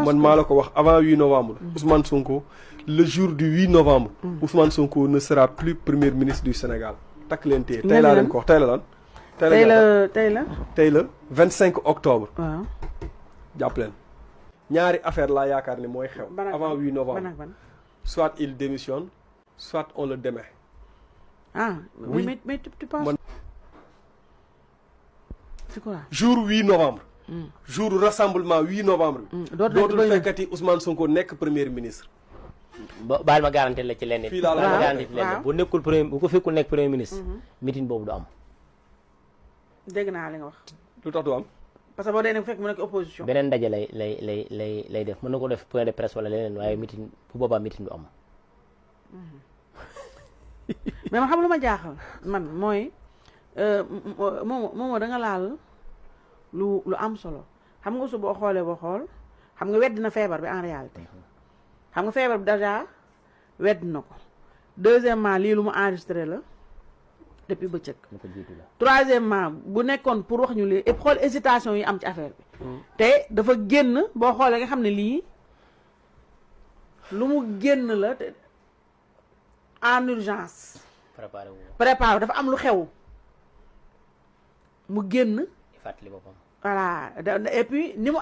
man maa la ko wax avant 8 novembre. Ousmane Sonko le jour du 8 novembre. Ousmane Sonko ne sera plus premier ministre du Sénégal. takk leen téye tey laa leen ko wax tey la lan. tey la 25 octobre. waaw. jàpp leen ñaari affaire laa yaakaar ni mooy xew. avant 8 novembre. soit il démissionne soit on le démet. ah oui mais tu penses. c'est quoi. jour 8 novembre. jour rassemblement 8 novembre. dootul fekkati Ousmane Sonko nekk premier ministre. baal ma garanti la ci lenn. fii laa la garanti ci lenn bu nekkul premier bu ko fekkul nekk premier ministre. meeting boobu du am. dégg naa li nga wax. lu tax du am. parce que boo dee ne fekk mu nekk opposition. beneen ndaje lay def mën na ko def point de presse wala leneen waaye meeting bu boobaa meeting du am. mais ma xam lu ma jaaxal man mooy moom da nga laal lu am solo xam nga su boo xoolee ba xool xam nga wedd na feebar bi en réalité xam nga feebar bi déjà wedd na ko deuxièmement lii lu mu enregistré la depuis bëccëg. troisièmement bu nekkoon pour wax ñu lii et xool hésitation yi am ci affaire bi. te dafa génn boo xoolee nga xam ne lii lu mu génn la te en urgence. préparé dafa am lu xew mu génn. fàttali boppam. voilà et puis ni mu